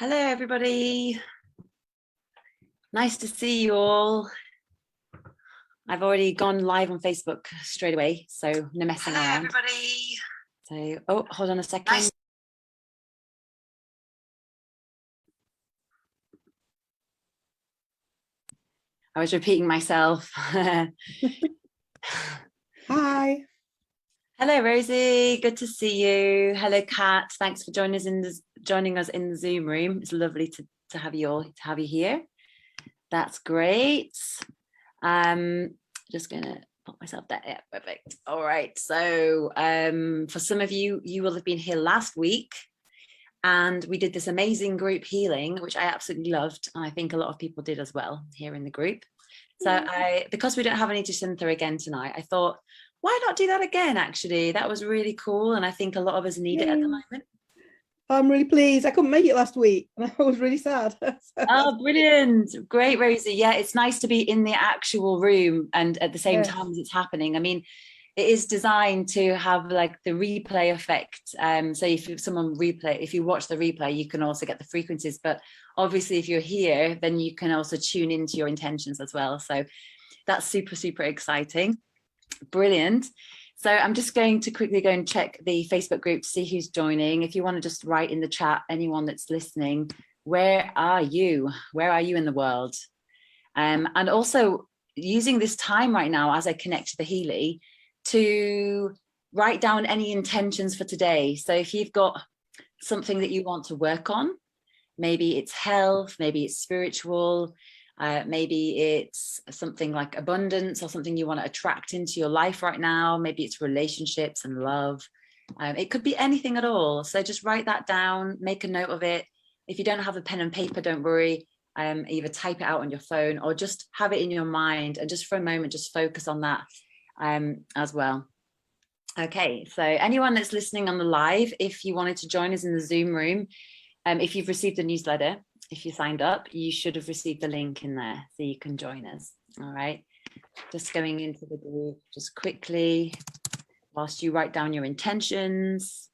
Hello, everybody. Nice to see you all. I've already gone live on Facebook straight away, so no messing around. Hello, everybody. So, oh, hold on a second. Nice. I was repeating myself. Hi. Hello, Rosie. Good to see you. Hello, Kat. Thanks for joining us in the Zoom room. It's lovely to have you here. That's great. Just gonna put myself there. Yeah, perfect. All right. So for some of you, you will have been here last week, and we did this amazing group healing, which I absolutely loved, and I think a lot of people did as well here in the group. So because we don't have any Jacinta again tonight, I thought, why not do that again? Actually, that was really cool, and I think a lot of us need it at the moment. I'm really pleased. I couldn't make it last week, and I was really sad. Oh, brilliant. Great, Rosie. Yeah, it's nice to be in the actual room and at the same time as it's happening. I mean, it is designed to have like the replay effect. So if you watch the replay, you can also get the frequencies. But obviously, if you're here, then you can also tune into your intentions as well. So that's super, super exciting. Brilliant. So I'm just going to quickly go and check the Facebook group to see who's joining. If you want to just write in the chat, anyone that's listening, where are you? Where are you in the world? And also using this time right now as I connect to the Healy to write down any intentions for today. So if you've got something that you want to work on, maybe it's health, maybe it's spiritual, maybe it's something like abundance or something you want to attract into your life right now. Maybe it's relationships and love. It could be anything at all. So just write that down, make a note of it. If you don't have a pen and paper, don't worry. Either type it out on your phone or just have it in your mind and just for a moment, just focus on that as well. Okay, so anyone that's listening on the live, if you wanted to join us in the Zoom room, if you've received the newsletter, if you signed up, you should have received the link in there so you can join us. All right, just going into the group just quickly whilst you write down your intentions.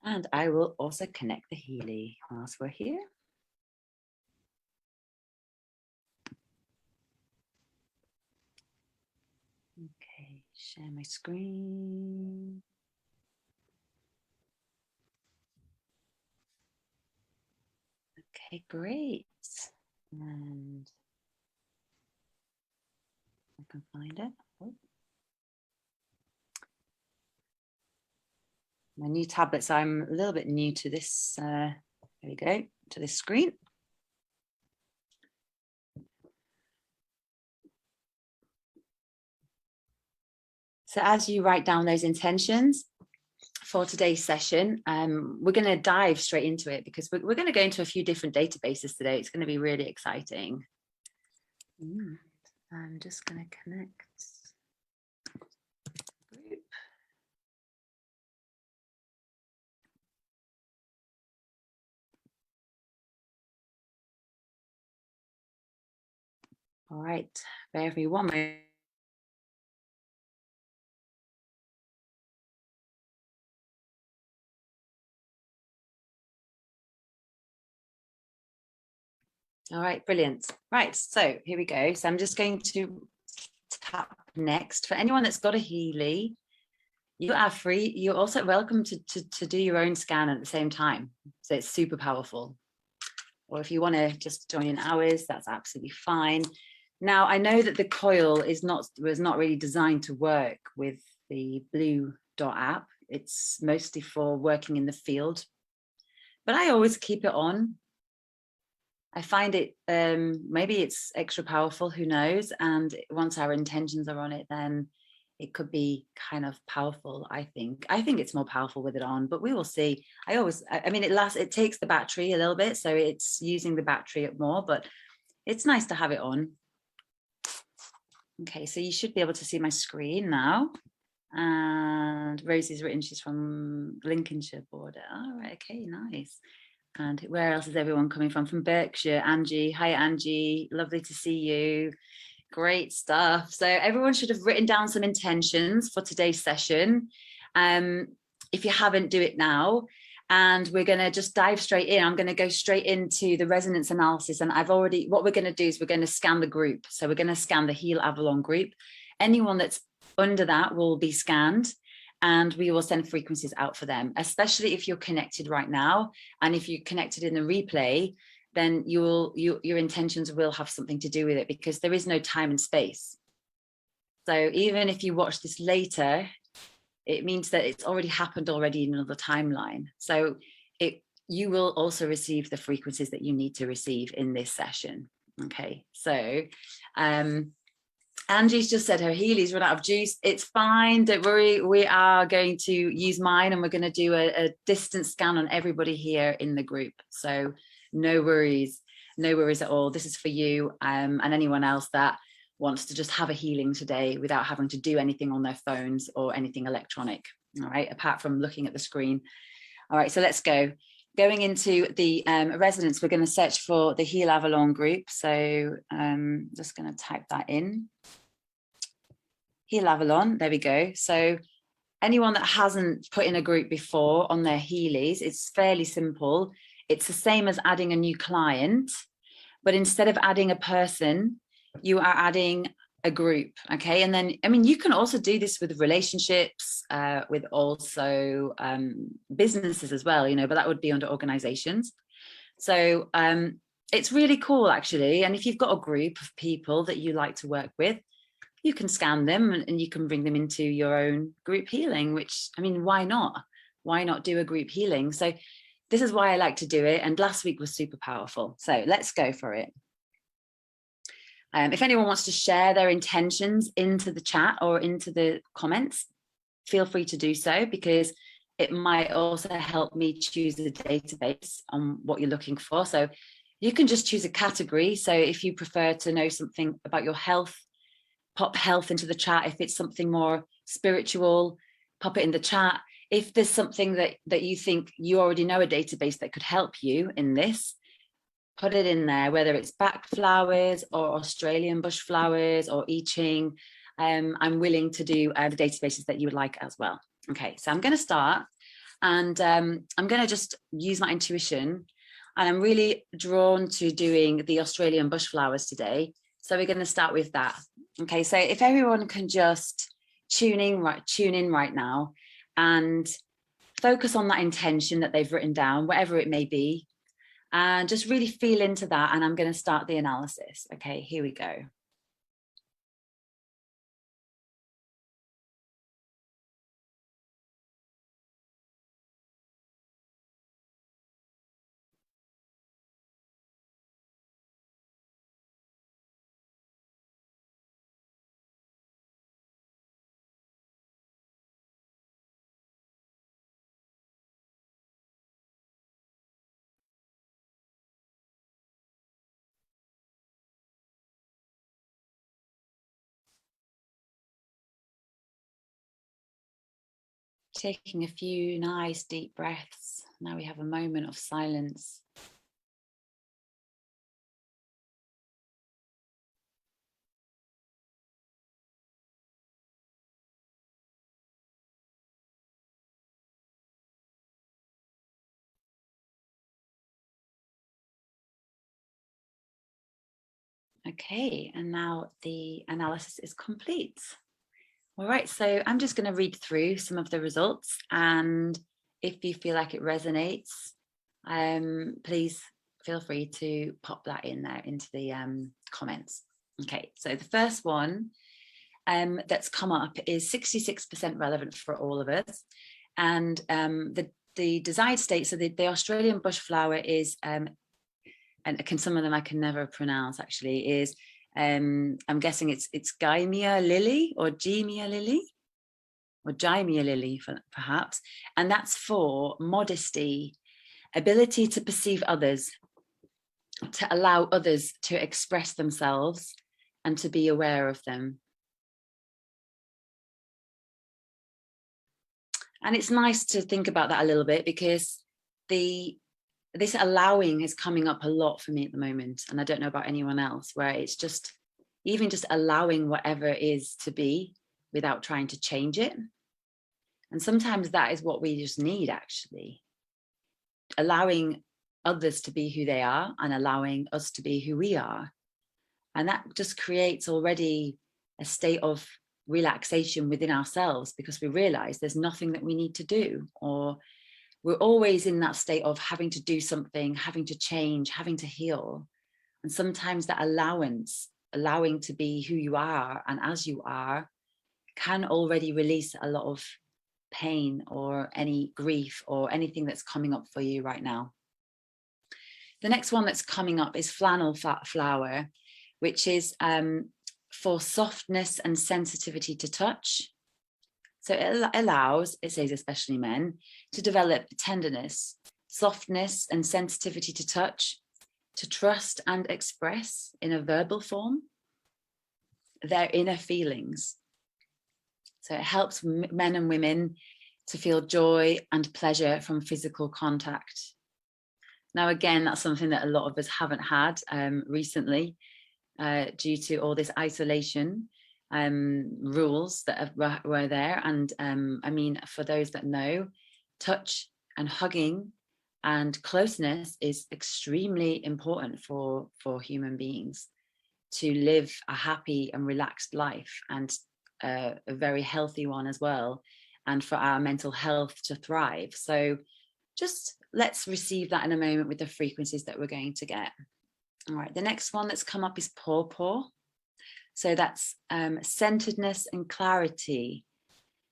And I will also connect the Healy whilst we're here. Okay, share my screen. Okay, great. And I can find it. Oh. My new tablet, so I'm a little bit new to this. There we go, to this screen. So as you write down those intentions for today's session, we're going to dive straight into it because we're going to go into a few different databases today. It's going to be really exciting. I'm just going to connect. Group. All right, bear with me one moment. All right, brilliant. Right, so here we go. So I'm just going to tap next. For anyone that's got a Healy, you are free. You're also welcome to do your own scan at the same time. So it's super powerful. Or if you want to just join in ours, that's absolutely fine. Now, I know that the coil was not really designed to work with the Blue Dot app. It's mostly for working in the field, but I always keep it on. I find it, maybe it's extra powerful, who knows? And once our intentions are on it, then it could be kind of powerful, I think. I think it's more powerful with it on, but we will see. I mean, it takes the battery a little bit, so it's using the battery more, but it's nice to have it on. Okay, so you should be able to see my screen now. And Rosie's written she's from Lincolnshire border. All right, okay, nice. And where else is everyone coming from? From Berkshire, Angie. Hi, Angie. Lovely to see you. Great stuff. So everyone should have written down some intentions for today's session. if you haven't, do it now. And we're going to just dive straight in. I'm going to go straight into the resonance analysis. And what we're going to do is we're going to scan the group. So we're going to scan the Healy Avalon group. Anyone that's under that will be scanned, and we will send frequencies out for them, especially if you're connected right now. And if you're connected in the replay, then your intentions will have something to do with it, because there is no time and space. So even if you watch this later, it means that it's already happened already in another timeline. So you will also receive the frequencies that you need to receive in this session. Okay, so Angie's just said her Healy's run out of juice. It's fine, don't worry. We are going to use mine, and we're going to do a distance scan on everybody here in the group. So no worries at all. This is for you and anyone else that wants to just have a healing today without having to do anything on their phones or anything electronic, all right, apart from looking at the screen. All right, so let's go. Going into the resonance, we're going to search for the Healy Avalon group. So just going to type that in. Healy Avalon, there we go. So anyone that hasn't put in a group before on their Healys, it's fairly simple. It's the same as adding a new client, but instead of adding a person, you are adding a group. Okay, and then, I mean, you can also do this with relationships, with also businesses as well, you know, but that would be under organizations. So it's really cool, actually. And if you've got a group of people that you like to work with, you can scan them and you can bring them into your own group healing, which, I mean, why not? Why not do a group healing? So this is why I like to do it. And last week was super powerful. So let's go for it. If anyone wants to share their intentions into the chat or into the comments, feel free to do so, because it might also help me choose a database on what you're looking for. So you can just choose a category. So if you prefer to know something about your health, pop health into the chat. If it's something more spiritual, pop it in the chat. If there's something that you think you already know a database that could help you in this, put it in there, whether it's back flowers or Australian bush flowers or I Ching. I'm willing to do the databases that you would like as well. Okay, so I'm going to start, and I'm going to just use my intuition, and I'm really drawn to doing the Australian bush flowers today. So we're going to start with that. Okay, so if everyone can just tune in right now and focus on that intention that they've written down, whatever it may be, and just really feel into that. And I'm going to start the analysis. Okay, here we go. Taking a few nice deep breaths. Now we have a moment of silence. Okay, and now the analysis is complete. All right, so I'm just going to read through some of the results, and if you feel like it resonates, please feel free to pop that in there into the comments. Okay, so the first one that's come up is 66% relevant for all of us, and the desired state, so the Australian bush flower is, and some of them I can never pronounce actually, is I'm guessing it's Gymea lily or Gymea lily or Gymea lily perhaps, and that's for modesty, ability to perceive others, to allow others to express themselves and to be aware of them. And it's nice to think about that a little bit, because this allowing is coming up a lot for me at the moment, and I don't know about anyone else, where it's just even just allowing whatever is to be without trying to change it. And sometimes that is what we just need, actually. Allowing others to be who they are and allowing us to be who we are. And that just creates already a state of relaxation within ourselves, because we realize there's nothing that we need to do, or we're always in that state of having to do something, having to change, having to heal. And sometimes that allowing to be who you are and as you are, can already release a lot of pain or any grief or anything that's coming up for you right now. The next one that's coming up is flannel flower, which is for softness and sensitivity to touch. So it allows, it says especially men, to develop tenderness, softness and sensitivity to touch, to trust and express in a verbal form their inner feelings. So it helps men and women to feel joy and pleasure from physical contact. Now, again, that's something that a lot of us haven't had recently due to all this isolation rules that were there. And I mean, for those that know, touch and hugging and closeness is extremely important for human beings to live a happy and relaxed life, and a very healthy one as well, and for our mental health to thrive. So just let's receive that in a moment with the frequencies that we're going to get. All right, the next one that's come up is pawpaw. So that's centeredness and clarity.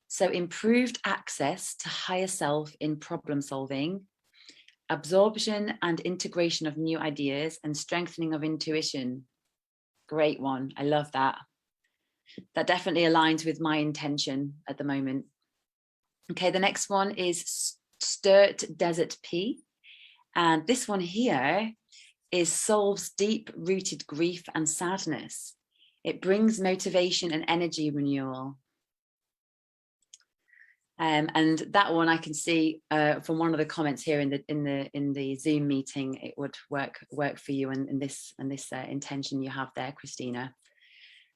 So improved access to higher self in problem solving, absorption and integration of new ideas, and strengthening of intuition. Great one, I love that. That definitely aligns with my intention at the moment. Okay, the next one is Sturt Desert Pea. And this one here solves deep-rooted grief and sadness. It brings motivation and energy renewal. And that one I can see from one of the comments here in the Zoom meeting, it would work for you and this intention you have there, Christina.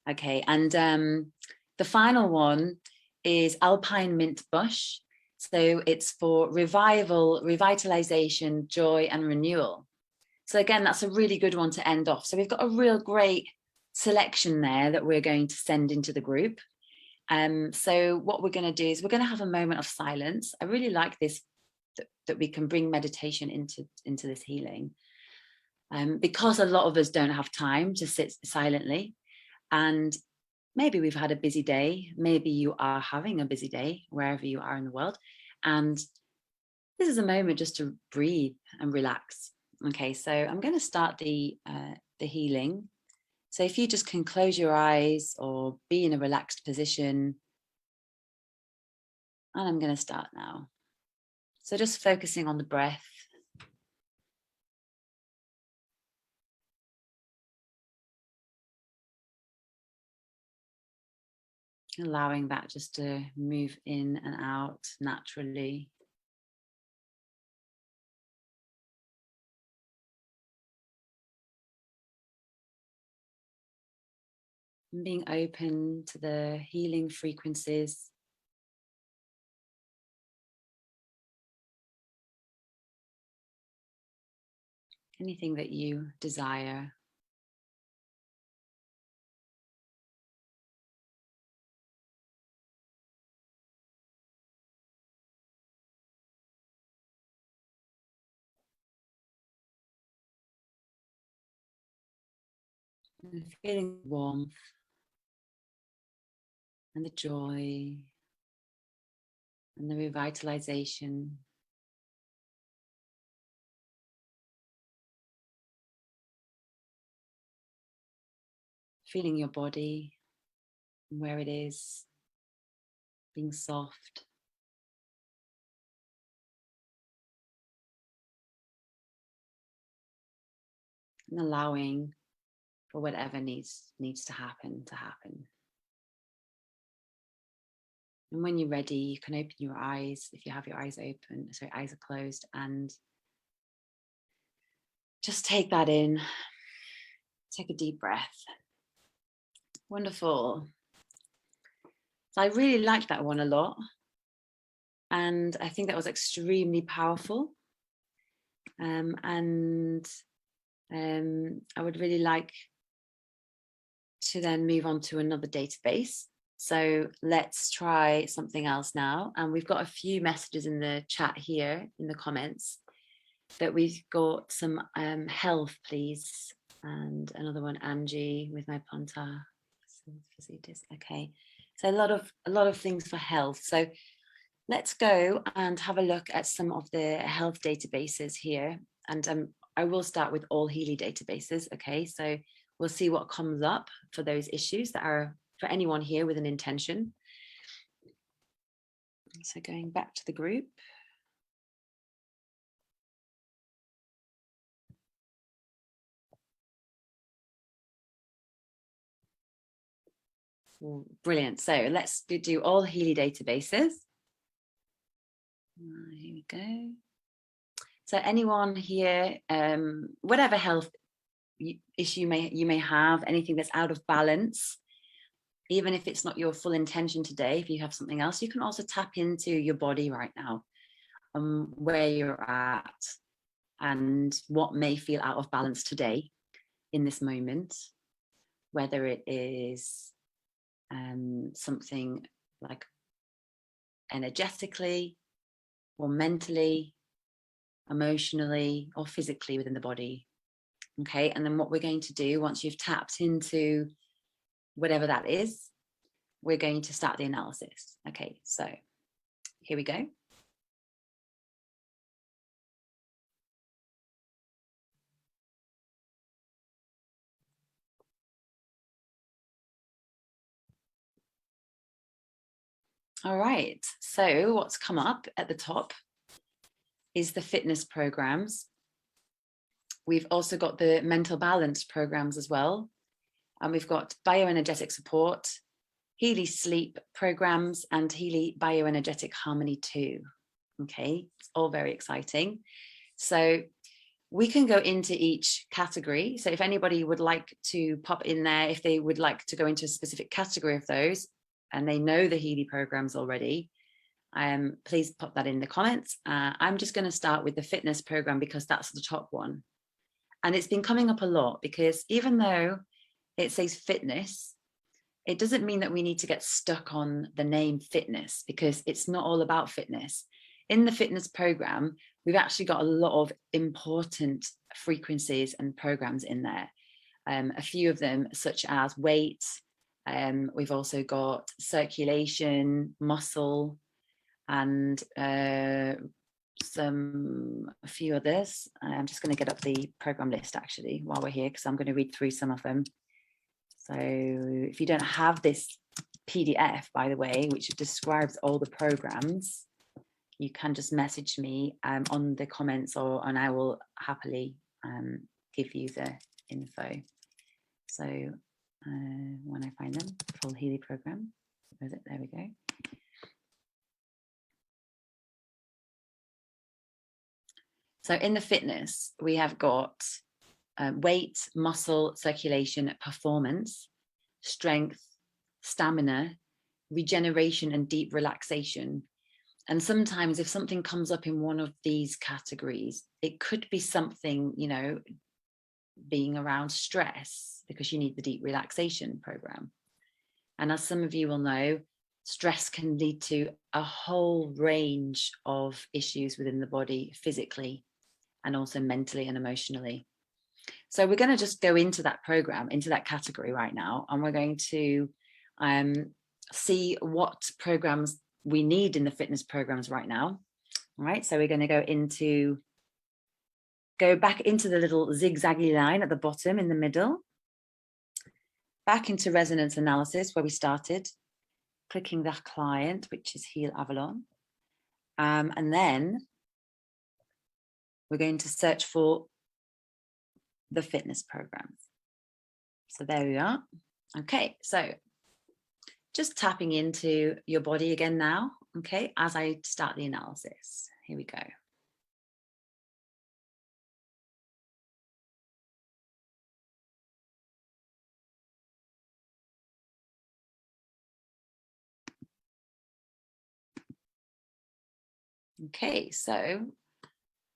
Okay, and the final one is Alpine Mint Bush. So it's for revival, revitalization, joy, and renewal. So again, that's a really good one to end off. So we've got a real great selection there that we're going to send into the group. So what we're going to do is we're going to have a moment of silence. I really like this, that we can bring meditation into this healing, because a lot of us don't have time to sit silently. And maybe we've had a busy day. Maybe you are having a busy day wherever you are in the world. And this is a moment just to breathe and relax. Okay, so I'm going to start the healing. So if you just can close your eyes or be in a relaxed position. And I'm going to start now. So just focusing on the breath. Allowing that just to move in and out naturally. And being open to the healing frequencies. Anything that you desire. And feeling warmth and the joy and the revitalization. Feeling your body and where it is, being soft. And allowing for whatever needs to happen. And when you're ready, you can open your eyes, if you have your eyes open, so eyes are closed, and just take that in. Take a deep breath. Wonderful. So I really like that one a lot. And I think that was extremely powerful. And I would really like to then move on to another database. So let's try something else now. And we've got a few messages in the chat here in the comments that we've got some health, please. And another one, Angie, with my plantar fasciitis. Okay, so a lot of things for health. So let's go and have a look at some of the health databases here. And I will start with all Healy databases. Okay, so we'll see what comes up for those issues that are for anyone here with an intention. So going back to the group. Brilliant. So let's do all Healy databases. Here we go. So anyone here, whatever health issue you may have, anything that's out of balance, even if it's not your full intention today, if you have something else, you can also tap into your body right now, where you're at and what may feel out of balance today in this moment, whether it is something like energetically or mentally, emotionally or physically within the body. Okay, and then what we're going to do once you've tapped into whatever that is, we're going to start the analysis. Okay, so here we go. All right, so what's come up at the top is the fitness programs. We've also got the mental balance programs as well. And we've got bioenergetic support, Healy sleep programs, and Healy Bioenergetic Harmony too. Okay, it's all very exciting. So we can go into each category. So if anybody would like to pop in there, if they would like to go into a specific category of those, and they know the Healy programs already, please pop that in the comments. I'm just going to start with the fitness program because that's the top one. And it's been coming up a lot because even though it says fitness, it doesn't mean that we need to get stuck on the name fitness because it's not all about fitness. In the fitness program, we've actually got a lot of important frequencies and programs in there. A few of them, such as weight. We've also got circulation, muscle, and a few others. I'm just going to get up the program list actually while we're here because I'm going to read through some of them. So if you don't have this PDF, by the way, which describes all the programs, you can just message me on the comments and I will happily give you the info. So when I find them, full Healy program, where is it? There we go. So in the fitness, we have got weight, muscle, circulation, performance, strength, stamina, regeneration, and deep relaxation. And sometimes if something comes up in one of these categories, it could be something, you know, being around stress because you need the deep relaxation program. And as some of you will know, stress can lead to a whole range of issues within the body physically and also mentally and emotionally. So we're going to just go into that program, into that category right now, and we're going to see what programs we need in the fitness programs right now. All right, so we're going to go back into the little zigzaggy line at the bottom in the middle, back into resonance analysis where we started, clicking that client, which is Healy Avalon. And then we're going to search for the fitness programs. So there we are. Okay, so just tapping into your body again now, okay, as I start the analysis. Here we go. Okay, so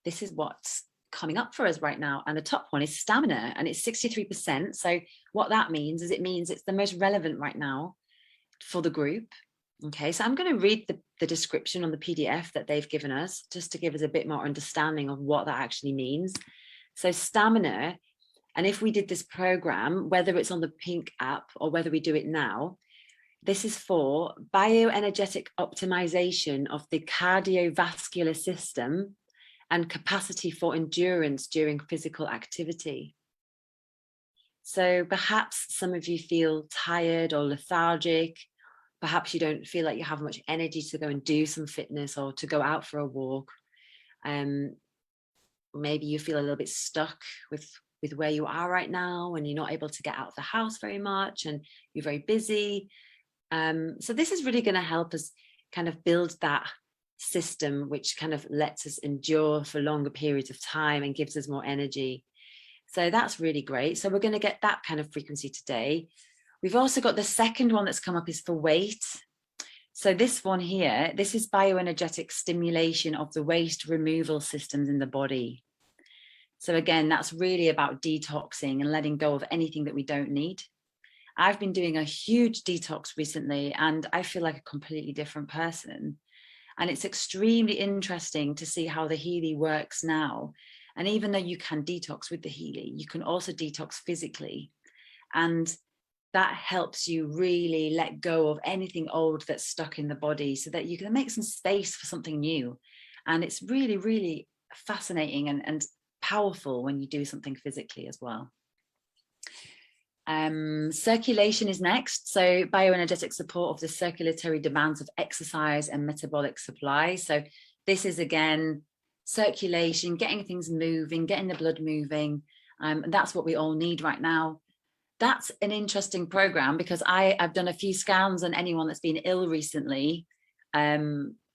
this is what's coming up for us right now. And the top one is stamina, and it's 63%. So what that means is it means it's the most relevant right now for the group. Okay, so I'm going to read the description on the PDF that they've given us, just to give us a bit more understanding of what that actually means. So stamina, and if we did this program, whether it's on the pink app or whether we do it now, this is for bioenergetic optimization of the cardiovascular system and capacity for endurance during physical activity. So perhaps some of you feel tired or lethargic. Perhaps you don't feel like you have much energy to go and do some fitness or to go out for a walk. Maybe you feel a little bit stuck with where you are right now, and you're not able to get out of the house very much, and you're very busy. So this is really going to help us kind of build that system, which kind of lets us endure for longer periods of time and gives us more energy. So that's really great. So we're going to get that kind of frequency today. We've also got the second one that's come up is for weight. So this one here, this is bioenergetic stimulation of the waste removal systems in the body. So again, that's really about detoxing and letting go of anything that we don't need. I've been doing a huge detox recently, and I feel like a completely different person. And it's extremely interesting to see how the Healy works now. And even though you can detox with the Healy, you can also detox physically. And that helps you really let go of anything old that's stuck in the body, so that you can make some space for something new. And it's really, really fascinating and powerful when you do something physically as well. Circulation is next. So bioenergetic support of the circulatory demands of exercise and metabolic supply. So this is, again, circulation, getting things moving, getting the blood moving. That's what we all need right now. That's an interesting program, because I've done a few scans on anyone that's been ill recently,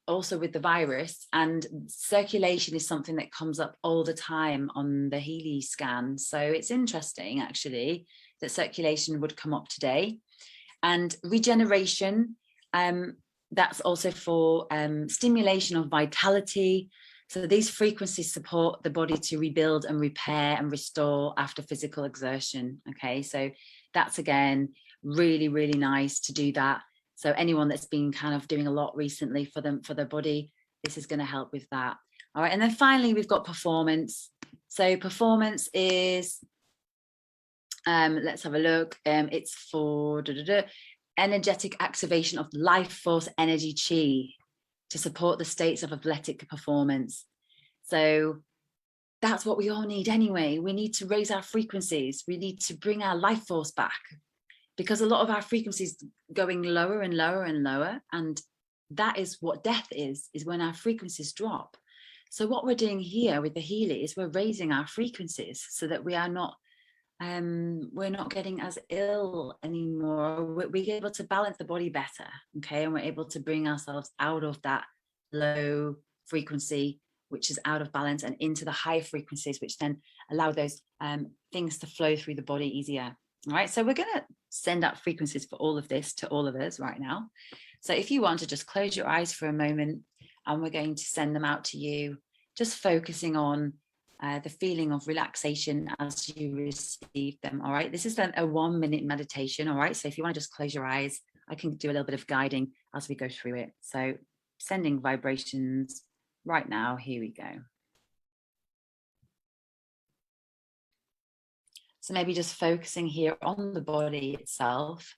also with the virus, and circulation is something that comes up all the time on the Healy scan. So it's interesting, actually, that circulation would come up today. And regeneration, that's also for stimulation of vitality. So these frequencies support the body to rebuild and repair and restore after physical exertion. Okay, so that's, again, really, really nice to do that. So anyone that's been kind of doing a lot recently for their body, this is going to help with that. All right, and then finally we've got performance. So performance is, let's have a look. It's for energetic activation of life force energy chi to support the states of athletic performance. So that's what we all need anyway. We need to raise our frequencies. We need to bring our life force back, because a lot of our frequencies going lower and lower and lower. And that is what death is when our frequencies drop. So what we're doing here with the Healy is we're raising our frequencies so that we're not getting as ill anymore. We're able to balance the body better, okay? And we're able to bring ourselves out of that low frequency, which is out of balance, and into the high frequencies, which then allow those things to flow through the body easier. All right, so we're going to send out frequencies for all of this to all of us right now. So if you want to just close your eyes for a moment, and we're going to send them out to you, just focusing on the feeling of relaxation as you receive them. All right, this is then a 1 minute meditation. All right, so if you want to just close your eyes, I can do a little bit of guiding as we go through it. So sending vibrations right now. Here we go. So maybe just focusing here on the body itself,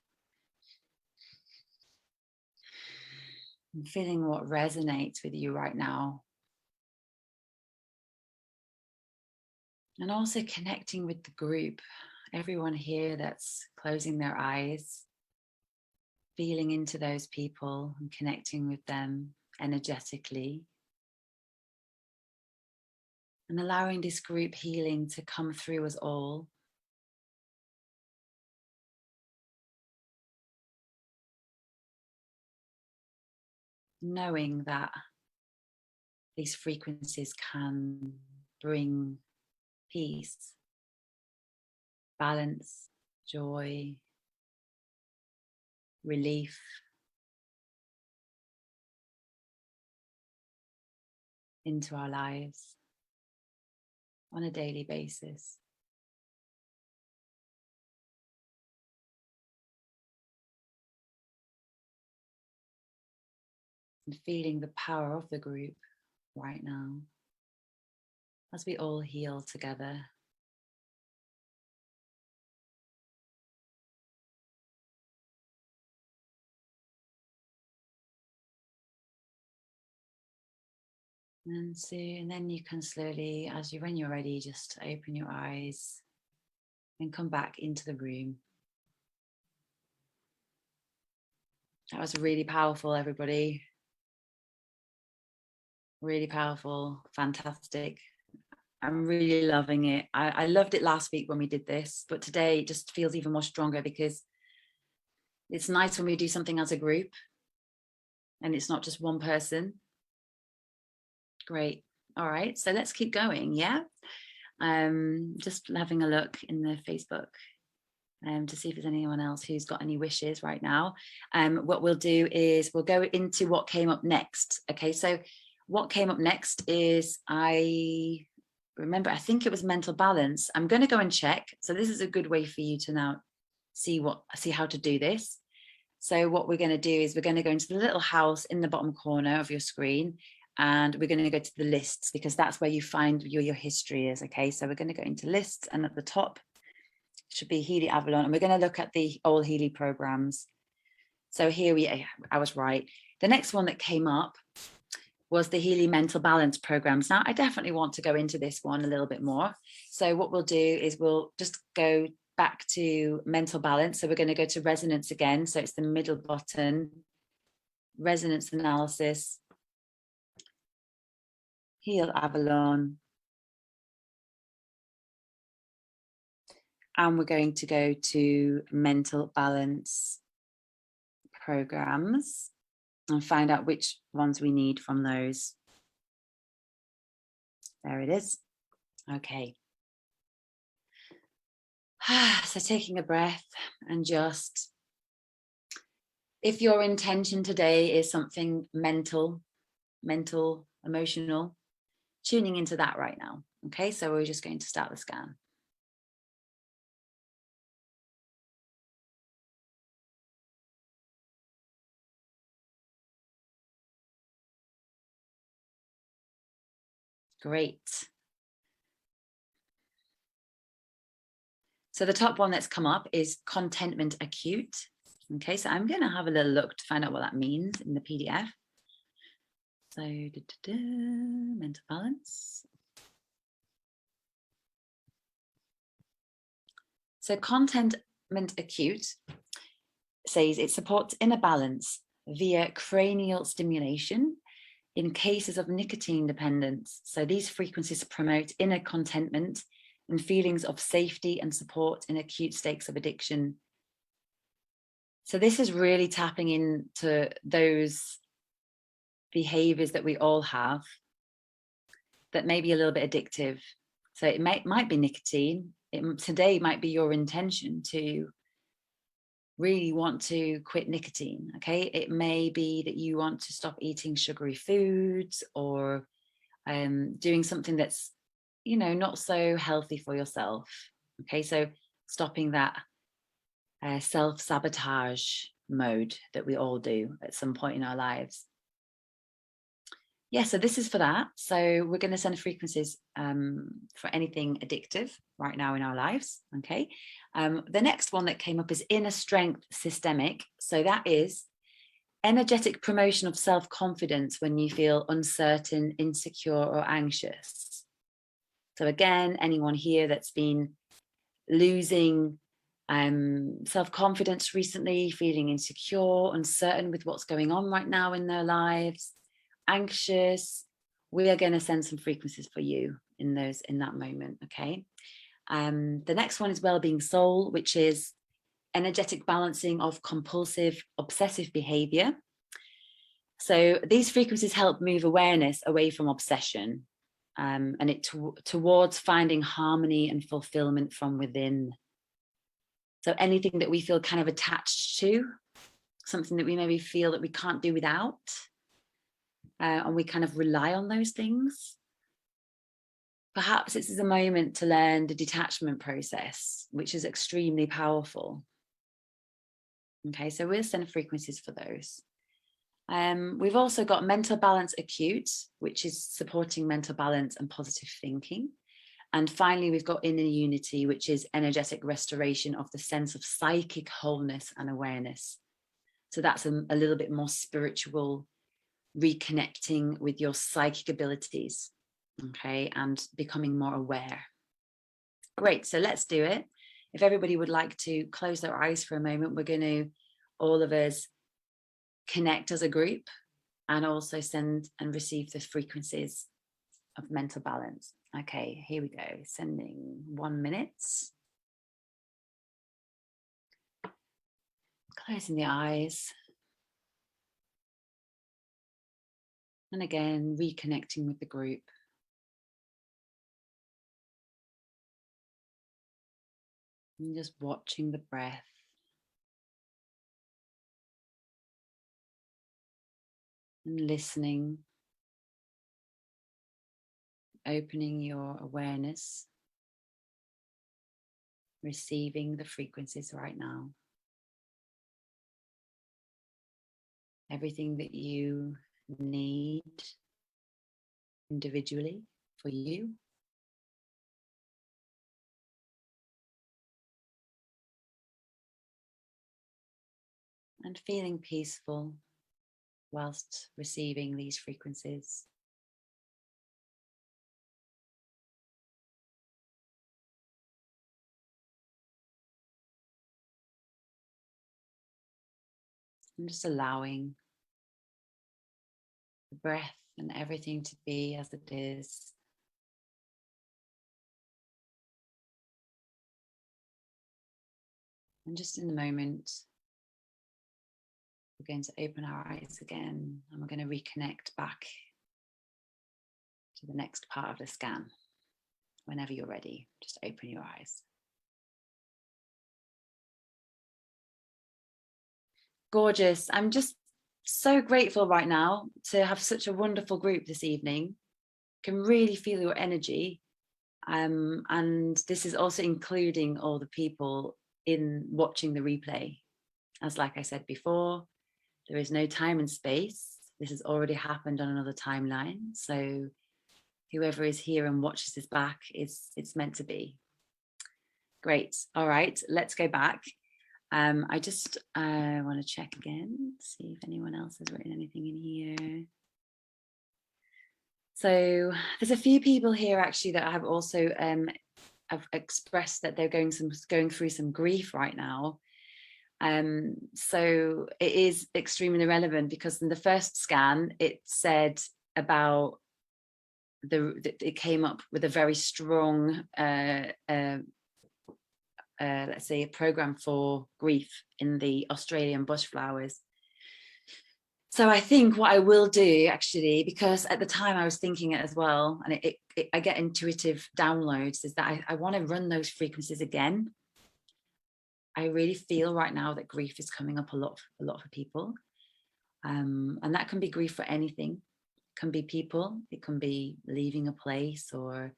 and feeling what resonates with you right now. And also connecting with the group, everyone here that's closing their eyes, feeling into those people and connecting with them energetically. And allowing this group healing to come through us all. Knowing that these frequencies can bring peace, balance, joy, relief, into our lives on a daily basis. And feeling the power of the group right now as we all heal together. And then you can slowly, when you're ready, just open your eyes and come back into the room. That was really powerful, everybody. Really powerful, fantastic. I'm really loving it. I loved it last week when we did this, but today it just feels even more stronger because it's nice when we do something as a group and it's not just one person. Great. All right, so let's keep going. Yeah. Just having a look in the Facebook to see if there's anyone else who's got any wishes right now. What we'll do is we'll go into what came up next. Okay, so what came up next is, I think it was mental balance. I'm going to go and check. So this is a good way for you to now see how to do this. So what we're going to do is we're going to go into the little house in the bottom corner of your screen, and we're going to go to the lists because that's where you find your history is. Okay, so we're going to go into lists, and at the top should be Healy Avalon, and we're going to look at the all Healy programs. So I was right. The next one that came up was the Healy mental balance programs. Now I definitely want to go into this one a little bit more. So what we'll do is we'll just go back to mental balance. So we're going to go to resonance again. So it's the middle button, resonance analysis, Healy Avalon. And we're going to go to mental balance programs and find out which ones we need from those. There it is. Okay. So taking a breath and just, if your intention today is something mental, emotional, tuning into that right now. Okay, so we're just going to start the scan. Great. So the top one that's come up is contentment acute. Okay, so I'm going to have a little look to find out what that means in the PDF. So mental balance. So contentment acute says it supports inner balance via cranial stimulation in cases of nicotine dependence. So these frequencies promote inner contentment and feelings of safety and support in acute states of addiction. So this is really tapping into those behaviors that we all have that may be a little bit addictive. So it might be nicotine. Today might be your intention to really want to quit nicotine. Okay, it may be that you want to stop eating sugary foods or doing something that's, not so healthy for yourself. Okay, so stopping that self-sabotage mode that we all do at some point in our lives. Yeah, so this is for that. So we're going to send frequencies for anything addictive right now in our lives. Okay. The next one that came up is inner strength systemic. So that is energetic promotion of self-confidence when you feel uncertain, insecure, or anxious. So again, anyone here that's been losing self-confidence recently, feeling insecure, uncertain with what's going on right now in their lives, anxious, we are going to send some frequencies for you in that moment. Okay. The next one is well-being soul, which is energetic balancing of compulsive obsessive behavior. So these frequencies help move awareness away from obsession and towards finding harmony and fulfillment from within. So anything that we feel kind of attached to, something that we maybe feel that we can't do without, and we kind of rely on those things. Perhaps this is a moment to learn the detachment process, which is extremely powerful. Okay, so we'll send frequencies for those. We've also got mental balance acute, which is supporting mental balance and positive thinking. And finally, we've got inner unity, which is energetic restoration of the sense of psychic wholeness and awareness. So that's a little bit more spiritual, reconnecting with your psychic abilities, okay, and becoming more aware. Great, so let's do it. If everybody would like to close their eyes for a moment, we're going to, all of us, connect as a group and also send and receive the frequencies of mental balance. Okay, here we go. Sending 1 minute. Closing the eyes. And again, reconnecting with the group. And just watching the breath. And listening. Opening your awareness. Receiving the frequencies right now. Everything that you need individually for you. And feeling peaceful whilst receiving these frequencies. And just allowing the breath and everything to be as it is. And just in the moment, we're going to open our eyes again and we're going to reconnect back to the next part of the scan. Whenever you're ready, just open your eyes. Gorgeous. I'm just so grateful right now to have such a wonderful group this evening. Can really feel your energy. And this is also including all the people in watching the replay. As like I said before, there is no time and space. This has already happened on another timeline. So whoever is here and watches this back, it's meant to be. Great. All right, let's go back. I just want to check again, see if anyone else has written anything in here. So there's a few people here actually that have also have expressed that they're going through some grief right now. So it is extremely relevant because in the first scan it said about it came up with a very strong let's say a program for grief in the Australian bushflowers. So I think what I will do actually, because at the time I was thinking it as well, and I get intuitive downloads, is that I want to run those frequencies again. I really feel right now that grief is coming up a lot for people. And that can be grief for anything. It can be people, it can be leaving a place or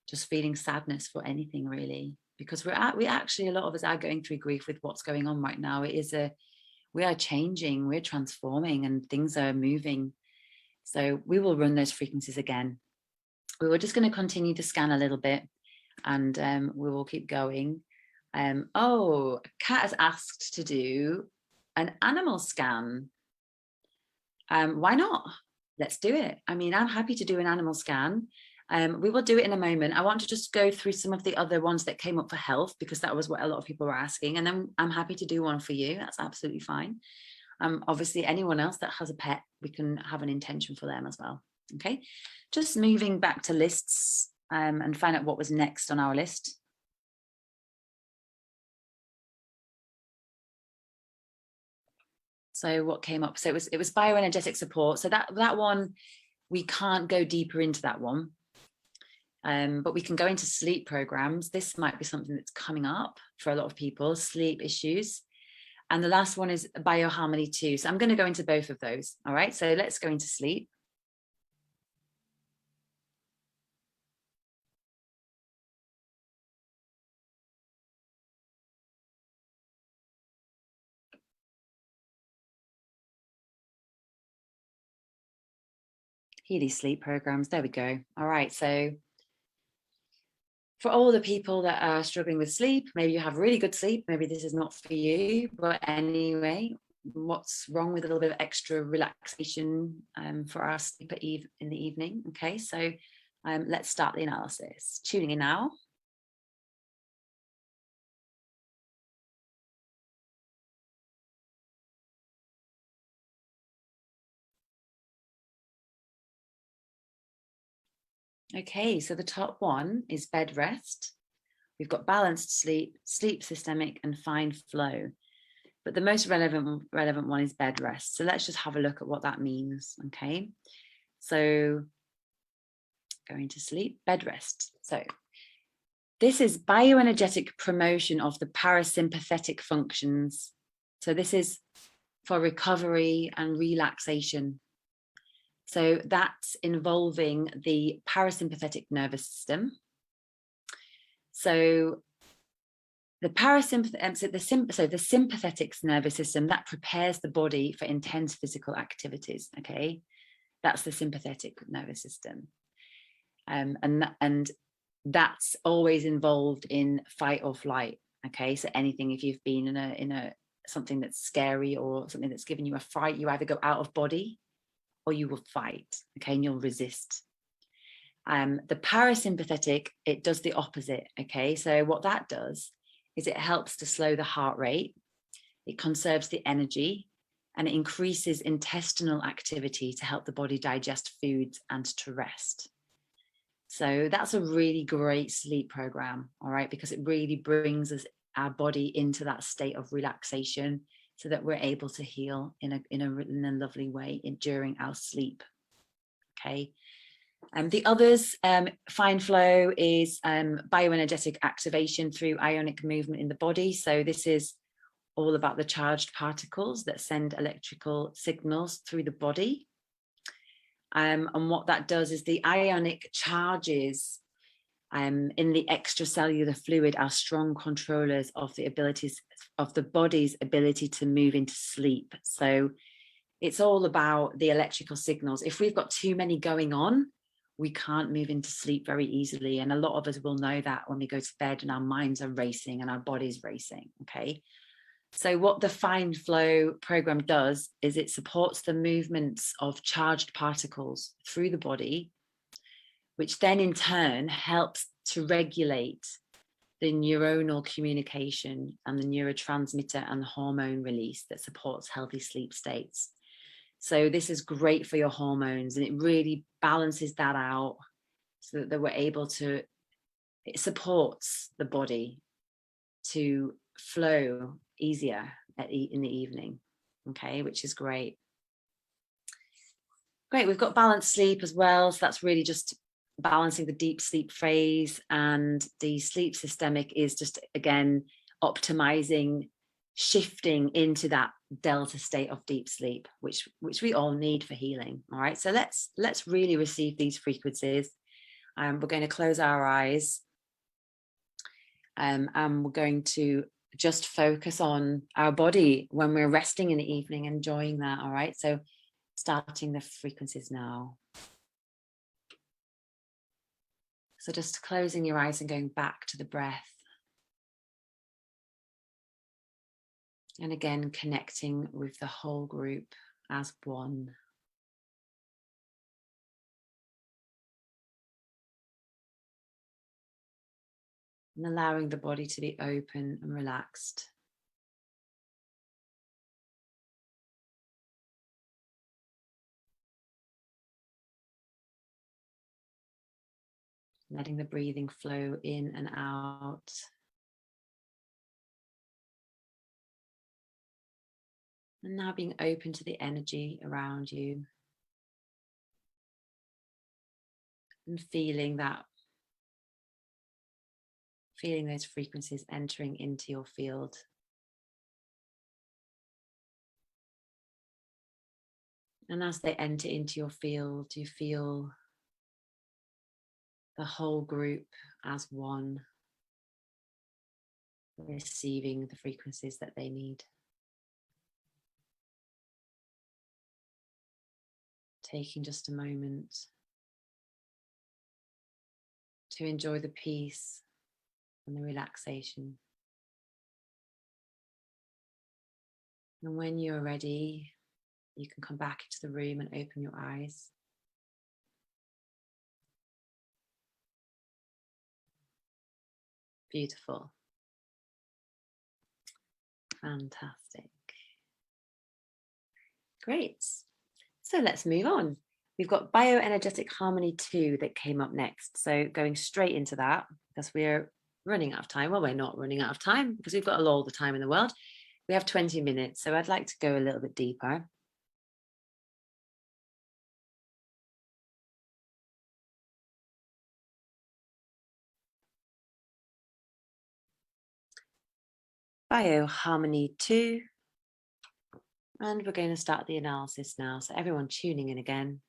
just feeling sadness for anything really. Because we actually, a lot of us are going through grief with what's going on right now. We are changing, we're transforming and things are moving. So we will run those frequencies again. We were just going to continue to scan a little bit and we will keep going. Oh, Kat has asked to do an animal scan. Why not? Let's do it. I mean, I'm happy to do an animal scan. We will do it in a moment. I want to just go through some of the other ones that came up for health because that was what a lot of people were asking. And then I'm happy to do one for you. That's absolutely fine. Obviously, anyone else that has a pet, we can have an intention for them as well. Okay, just moving back to lists and find out what was next on our list. So what came up? So it was bioenergetic support. So that one, we can't go deeper into that one. But we can go into sleep programs. This might be something that's coming up for a lot of people, sleep issues. And the last one is bioharmony too. So I'm going to go into both of those. All right, so let's go into sleep. Healy sleep programs. There we go. All right. So for all the people that are struggling with sleep, maybe you have really good sleep, maybe this is not for you, but anyway, what's wrong with a little bit of extra relaxation for our sleep in the evening? Okay, so let's start the analysis. Tuning in now. Okay, so the top one is bed rest. We've got balanced sleep, sleep systemic, and fine flow. But the most relevant one is bed rest. So let's just have a look at what that means. Okay, so going to sleep, bed rest. So this is bioenergetic promotion of the parasympathetic functions. So this is for recovery and relaxation. So that's involving the parasympathetic nervous system. So the sympathetic nervous system that prepares the body for intense physical activities. Okay, that's the sympathetic nervous system, and that's always involved in fight or flight. Okay, so anything, if you've been in a something that's scary or something that's given you a fright, you either go out of body or you will fight. Okay, and you'll resist. The parasympathetic, it does the opposite. Okay, so what that does is it helps to slow the heart rate, it conserves the energy, and it increases intestinal activity to help the body digest foods and to rest. So that's a really great sleep program, all right, because it really brings our body into that state of relaxation so that we're able to heal in a lovely way during our sleep. Okay. The others, fine flow is bioenergetic activation through ionic movement in the body. So this is all about the charged particles that send electrical signals through the body. And what that does is the ionic charges in the extracellular fluid are strong controllers of the abilities of the body's ability to move into sleep. So it's all about the electrical signals. If we've got too many going on, we can't move into sleep very easily. And a lot of us will know that when we go to bed and our minds are racing and our body's racing, okay? So what the Fine Flow program does is it supports the movements of charged particles through the body, which then in turn helps to regulate the neuronal communication and the neurotransmitter and the hormone release that supports healthy sleep states. So this is great for your hormones, and it really balances that out so that we're able to, it supports the body to flow easier in the evening, okay, which is great. Great, we've got balanced sleep as well, so that's really just balancing the deep sleep phase, and the sleep systemic is just, again, optimizing, shifting into that delta state of deep sleep, which we all need for healing. All right, so let's really receive these frequencies. We're going to close our eyes, and we're going to just focus on our body when we're resting in the evening, enjoying that. All right, so starting the frequencies now. So just closing your eyes and going back to the breath. And again, connecting with the whole group as one. And allowing the body to be open and relaxed. Letting the breathing flow in and out. And now being open to the energy around you. And feeling those frequencies entering into your field. And as they enter into your field, you feel the whole group as one, receiving the frequencies that they need. Taking just a moment to enjoy the peace and the relaxation. And when you're ready, you can come back into the room and open your eyes. Beautiful. Fantastic. Great. So let's move on. We've got Bioenergetic Harmony 2 that came up next. So going straight into that, because we're running out of time. Well, we're not running out of time because we've got all the time in the world. We have 20 minutes. So I'd like to go a little bit deeper. Bioharmony 2. And we're going to start the analysis now. So everyone tuning in again.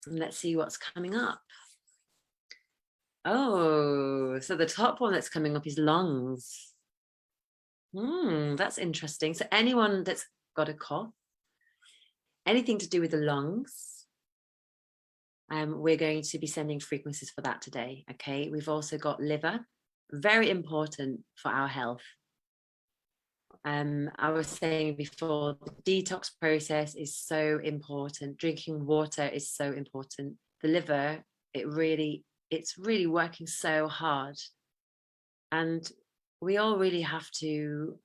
And let's see what's coming up. Oh, so the top one that's coming up is lungs. That's interesting. So anyone that's got a cough, anything to do with the lungs, we're going to be sending frequencies for that today. Okay, we've also got liver, very important for our health. I was saying before, the detox process is so important. Drinking water is so important. The liver, it's really working so hard. And we all really have to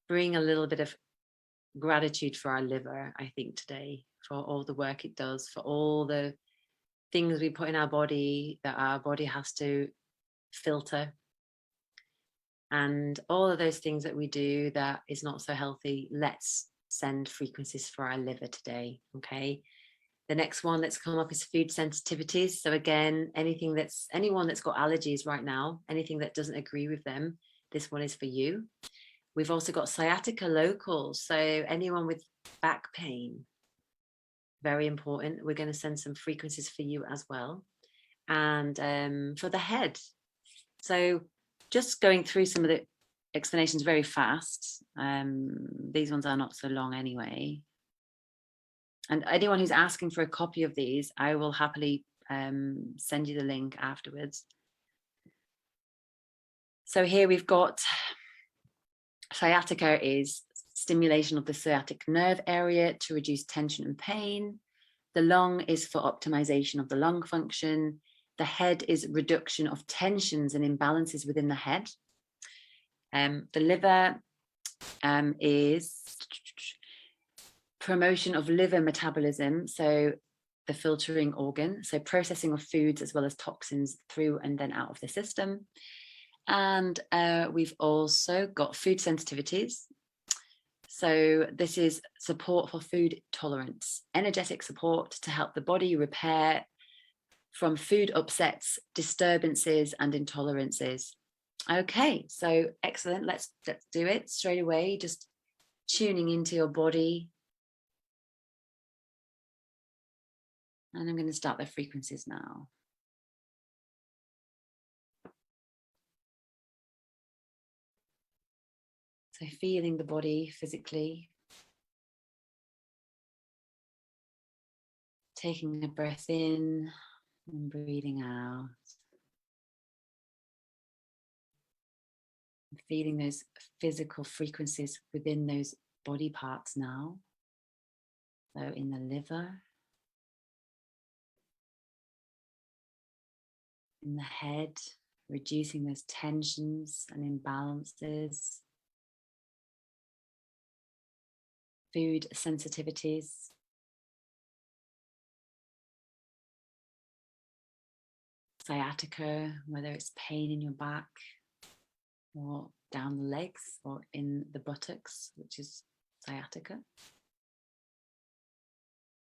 bring a little bit of gratitude for our liver, I think, today, for all the work it does, for all the things we put in our body that our body has to filter. And all of those things that we do that is not so healthy, let's send frequencies for our liver today, okay? The next one that's come up is food sensitivities. So again, anyone that's got allergies right now, anything that doesn't agree with them, this one is for you. We've also got sciatica locals. So anyone with back pain, very important. We're going to send some frequencies for you as well. And for the head. So just going through some of the explanations very fast. These ones are not so long anyway. And anyone who's asking for a copy of these, I will happily send you the link afterwards. So here we've got sciatica is stimulation of the sciatic nerve area to reduce tension and pain. The lung is for optimization of the lung function. The head is reduction of tensions and imbalances within the head. The liver is promotion of liver metabolism, so the filtering organ, so processing of foods as well as toxins through and then out of the system. And we've also got food sensitivities. So this is support for food tolerance, energetic support to help the body repair from food upsets, disturbances, and intolerances. Okay, so excellent. Let's do it straight away. Just tuning into your body. And I'm going to start the frequencies now. So feeling the body physically. Taking a breath in and breathing out. Feeling those physical frequencies within those body parts now. So in the liver, in the head, reducing those tensions and imbalances. Food sensitivities. Sciatica, whether it's pain in your back or down the legs or in the buttocks, which is sciatica.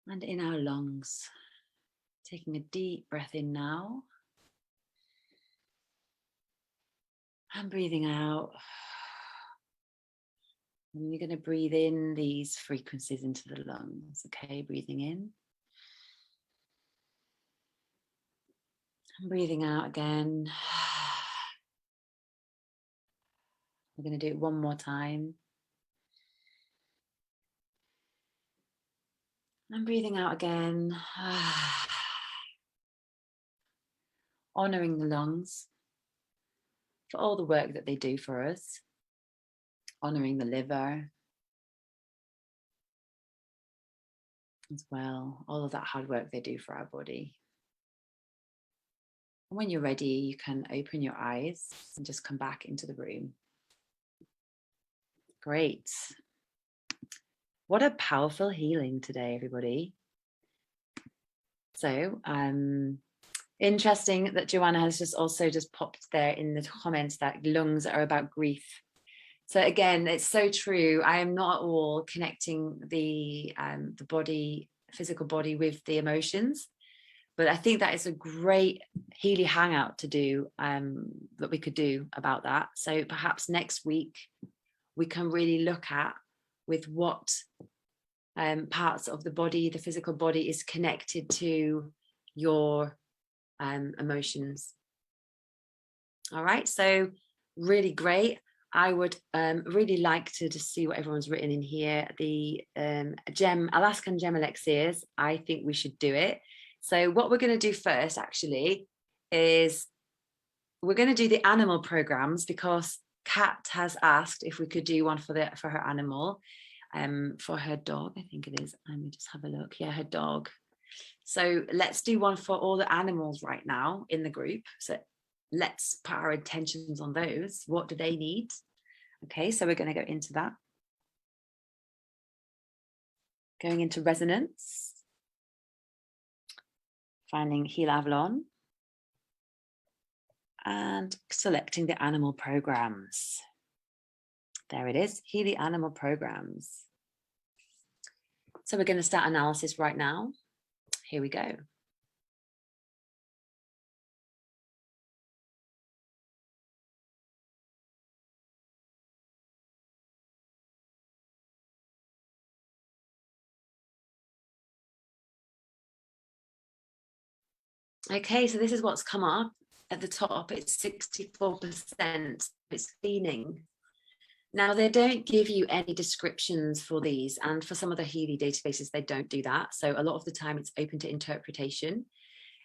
And in our lungs, taking a deep breath in now. And breathing out. And you're going to breathe in these frequencies into the lungs. Okay, breathing in. And breathing out again. We're going to do it one more time. And breathing out again. Honoring the lungs for all the work that they do for us. Honoring the liver as well. All of that hard work they do for our body. And when you're ready, you can open your eyes and just come back into the room. Great. What a powerful healing today, everybody. So, interesting that Joanna has just popped there in the comments that lungs are about grief. So again, it's so true. I am not at all connecting the body, physical body, with the emotions. But I think that is a great Healy hangout to do, that we could do about that. So perhaps next week we can really look at with what parts of the body, the physical body, is connected to your emotions. All right, so really great. I would really like to just see what everyone's written in here. The Alaskan gem elixirs, I think we should do it. So what we're going to do first, actually, is we're going to do the animal programs, because Kat has asked if we could do one for her animal, for her dog, I think it is. Let me just have a look. Yeah, her dog. So let's do one for all the animals right now in the group. So let's put our intentions on those. What do they need? Okay, so we're going to go into that. Going into resonance. Finding Healy Avalon. And selecting the animal programs. There it is, Healy animal programs. So we're going to start analysis right now. Here we go. Okay, so this is what's come up at the top. It's 64%. It's cleaning. Now, they don't give you any descriptions for these, and for some of the Healy databases, they don't do that. So a lot of the time it's open to interpretation.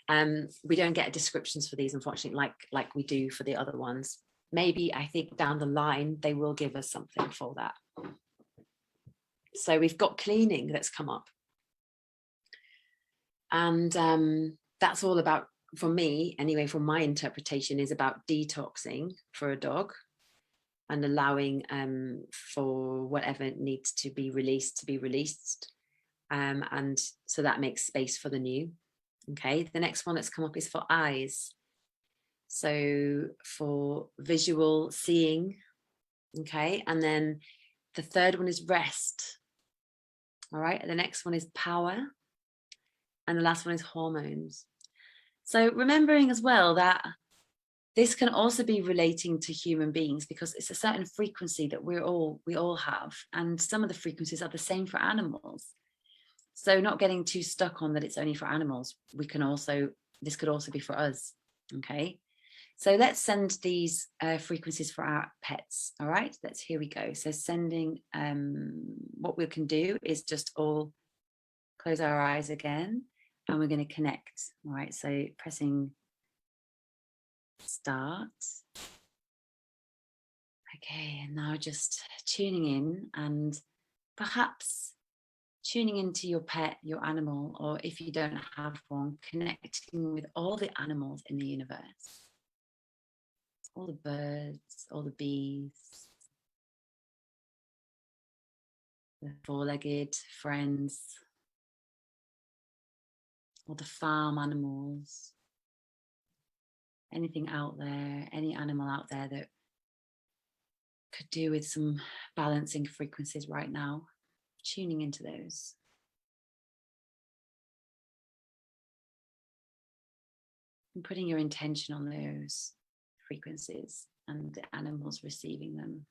We don't get descriptions for these, unfortunately, like we do for the other ones. Maybe, I think down the line, they will give us something for that. So we've got cleaning that's come up. And that's all about, for me anyway, from my interpretation, is about detoxing for a dog and allowing for whatever needs to be released. And so that makes space for the new. Okay, the next one that's come up is for eyes. So for visual seeing. Okay, and then the third one is rest. All right, the next one is power. And the last one is hormones. So remembering as well that this can also be relating to human beings, because it's a certain frequency that we all have. And some of the frequencies are the same for animals. So not getting too stuck on that it's only for animals. This could also be for us. Okay. So let's send these frequencies for our pets. All right, here we go. So sending, what we can do is just all close our eyes again, and we're going to connect. All right, so pressing start. Okay, and now just tuning in, and perhaps tuning into your pet, your animal, or if you don't have one, connecting with all the animals in the universe. All the birds, all the bees, the four-legged friends, all the farm animals, anything out there, any animal out there that could do with some balancing frequencies right now, tuning into those. And putting your intention on those frequencies and the animals receiving them.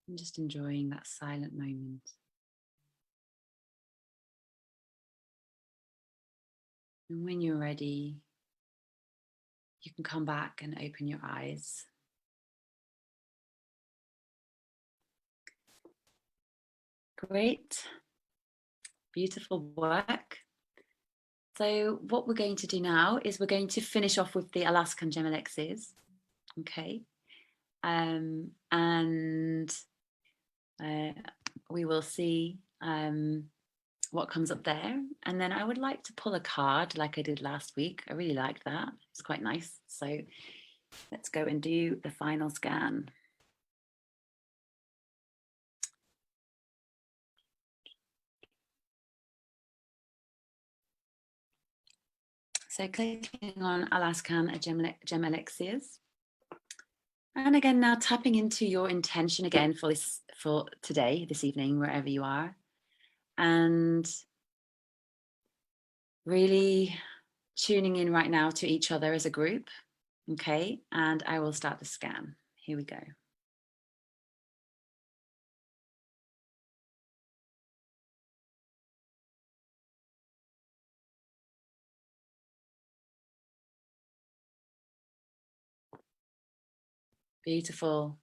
I'm just enjoying that silent moment. And when you're ready, you can come back and open your eyes. Great. Beautiful work. So what we're going to do now is we're going to finish off with the Alaskan gem elixirs. Okay. And we will see what comes up there. And then I would like to pull a card like I did last week. I really liked that. It's quite nice. So let's go and do the final scan. So clicking on Alaskan gem elixirs. And again, now tapping into your intention again for today, this evening, wherever you are. And really tuning in right now to each other as a group. Okay, and I will start the scan. Here we go. Beautiful.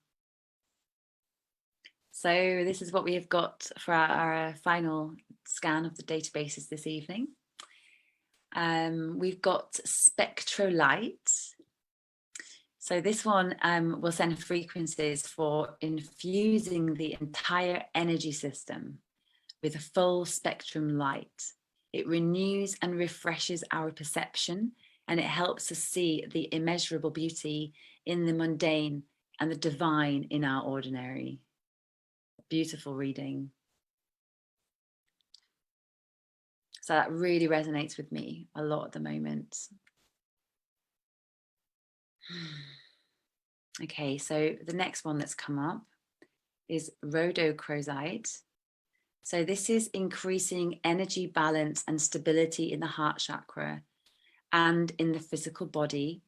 So this is what we have got for our final scan of the databases this evening. We've got spectrolight. So this one will send frequencies for infusing the entire energy system with a full spectrum light. It renews and refreshes our perception, and it helps us see the immeasurable beauty in the mundane and the divine in our ordinary. Beautiful reading. So that really resonates with me a lot at the moment. Okay, so the next one that's come up is Rhodochrosite. So this is increasing energy balance and stability in the heart chakra and in the physical body.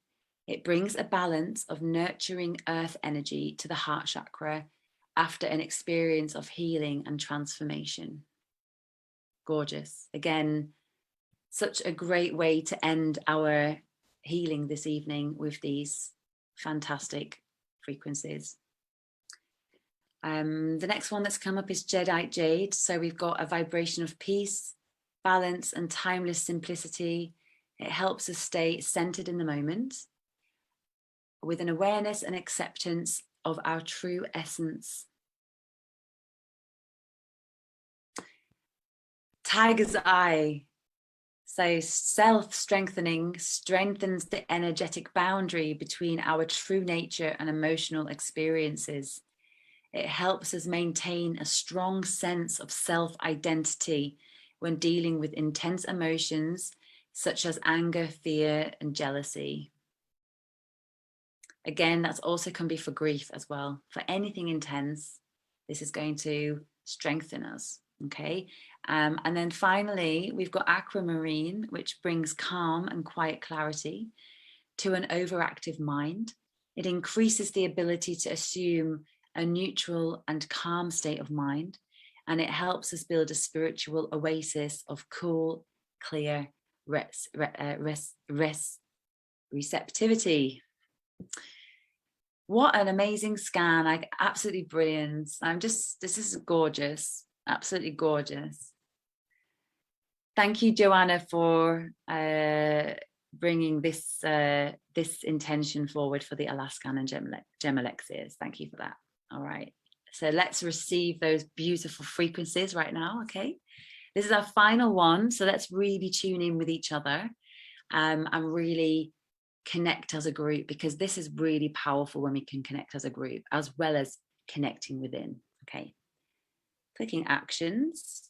It brings a balance of nurturing earth energy to the heart chakra after an experience of healing and transformation. Gorgeous. Again, such a great way to end our healing this evening with these fantastic frequencies. The next one that's come up is Jedi Jade. So we've got a vibration of peace, balance, and timeless simplicity. It helps us stay centered in the moment with an awareness and acceptance of our true essence. Tiger's Eye. So self-strengthening strengthens the energetic boundary between our true nature and emotional experiences. It helps us maintain a strong sense of self-identity when dealing with intense emotions such as anger, fear, and jealousy. Again, that's also can be for grief as well. For anything intense, this is going to strengthen us. Okay. And then finally, we've got Aquamarine, which brings calm and quiet clarity to an overactive mind. It increases the ability to assume a neutral and calm state of mind, and it helps us build a spiritual oasis of cool, clear receptivity. What an amazing scan. Like, absolutely brilliant. This is gorgeous, absolutely gorgeous. Thank you, Joanna, for bringing this this intention forward for the Alaskan and gem elixirs. Thank you for that. All right, so let's receive those beautiful frequencies right now. Okay, this is our final one, so let's really tune in with each other and really connect as a group, because this is really powerful when we can connect as a group as well as connecting within. Okay, clicking actions.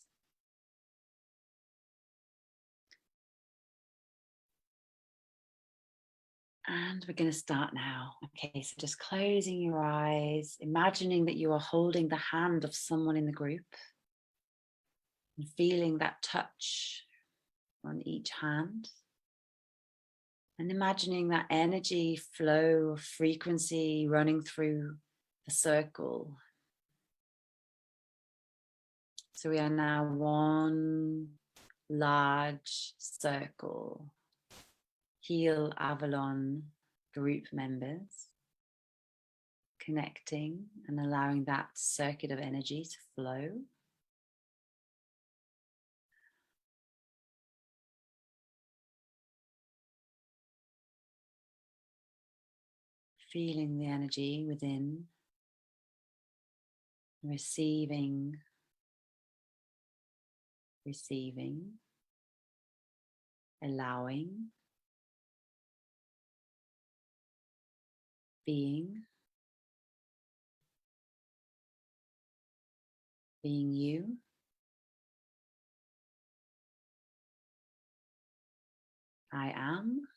And we're going to start now. Okay, so just closing your eyes, imagining that you are holding the hand of someone in the group and feeling that touch on each hand. And imagining that energy flow of frequency running through the circle. So we are now one large circle. Healy Avalon group members, connecting and allowing that circuit of energy to flow. Feeling the energy within, receiving, allowing, being you. I am.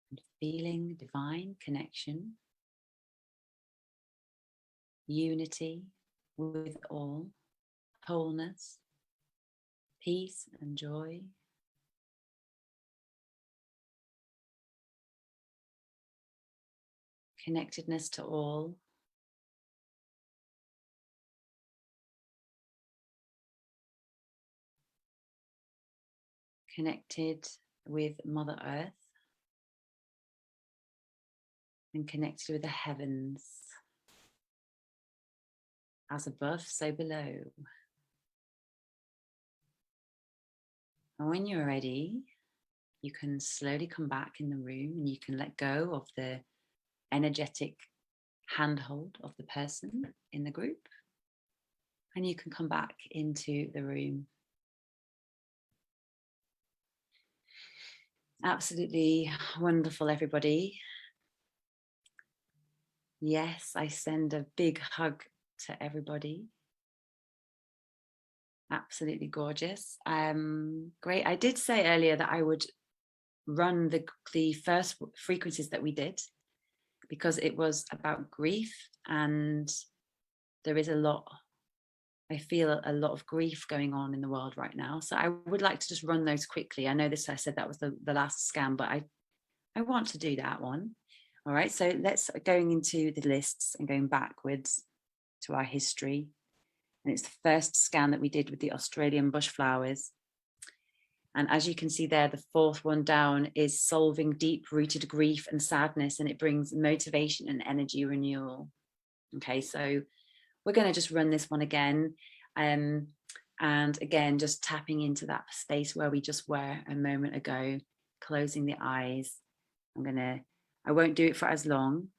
And feeling divine connection, unity with all, wholeness, peace and joy. Connectedness to all. Connected with Mother Earth and connected with the heavens. As above, so below. And when you're ready, you can slowly come back in the room and you can let go of the energetic handhold of the person in the group. And you can come back into the room. Absolutely wonderful, everybody. Yes, I send a big hug to everybody. Absolutely gorgeous. Great. I did say earlier that I would run the first frequencies that we did because it was about grief, and there is I feel a lot of grief going on in the world right now. So I would like to just run those quickly. I know I said that was the last scan, but I want to do that one. All right, so let's going into the lists and going backwards to our history. And it's the first scan that we did with the Australian bush flowers. And as you can see there, the fourth one down is solving deep-rooted grief and sadness, and it brings motivation and energy renewal. Okay, so we're going to just run this one again. And again, just tapping into that space where we just were a moment ago, closing the eyes. I won't do it for as long.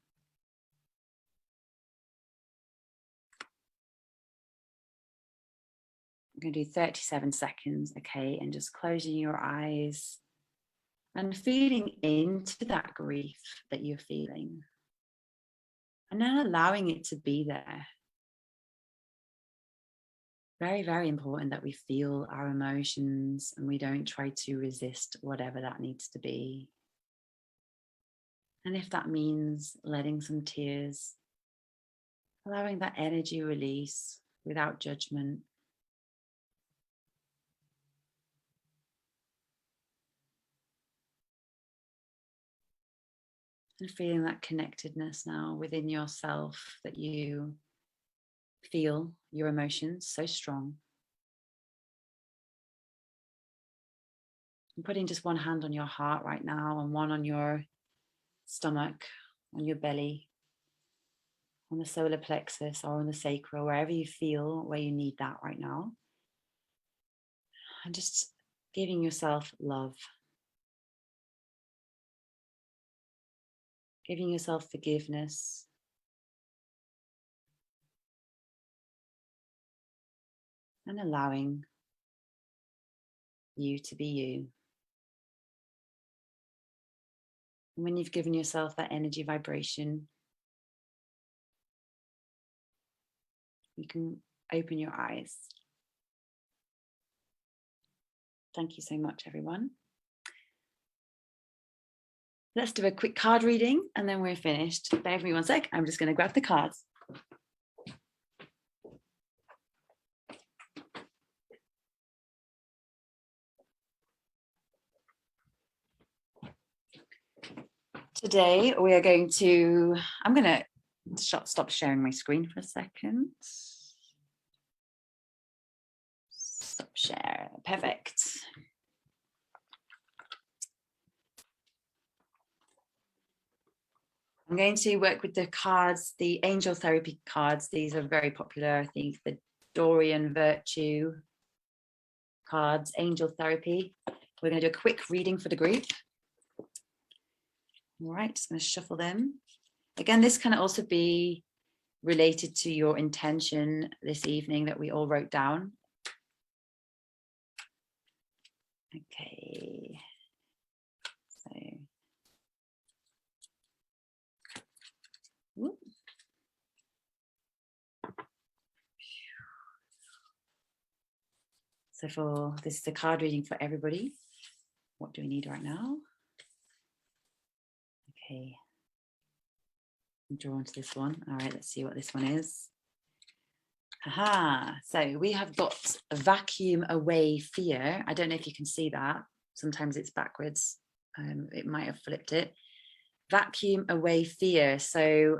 I'm going to do 37 seconds, okay, and just closing your eyes and feeling into that grief that you're feeling. And then allowing it to be there. Very, very important that we feel our emotions and we don't try to resist whatever that needs to be. And if that means letting some tears, allowing that energy release without judgment. And feeling that connectedness now within yourself, that you feel your emotions so strong. And putting just one hand on your heart right now and one on your stomach, on your belly, on the solar plexus or on the sacral, wherever you feel where you need that right now. And just giving yourself love. Giving yourself forgiveness. And allowing you to be you. And when you've given yourself that energy vibration, you can open your eyes. Thank you so much, everyone. Let's do a quick card reading and then we're finished. Bear with me one sec. I'm just going to grab the cards. Today we are I'm going to stop sharing my screen for a second. Stop share. Perfect. I'm going to work with the cards, the angel therapy cards. These are very popular, I think, the Dorian Virtue cards, angel therapy. We're going to do a quick reading for the group. All right, just going to shuffle them. Again, this can also be related to your intention this evening that we all wrote down. Okay. So for this is the card reading for everybody. What do we need right now? Okay. I'm drawn to this one. All right, let's see what this one is. Aha. So we have got a vacuum away fear. I don't know if you can see that. Sometimes it's backwards. It might have flipped it. Vacuum away fear. So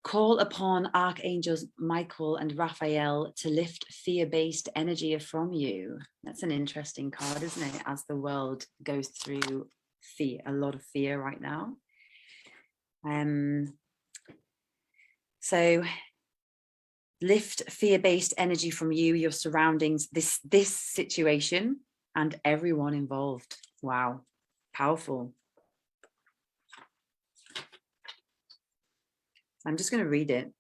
call upon Archangels Michael and Raphael to lift fear-based energy from you. That's an interesting card, isn't it? As the world goes through fear, a lot of fear right now. So lift fear-based energy from you, your surroundings, this situation, and everyone involved. Wow, powerful. I'm just going to read it.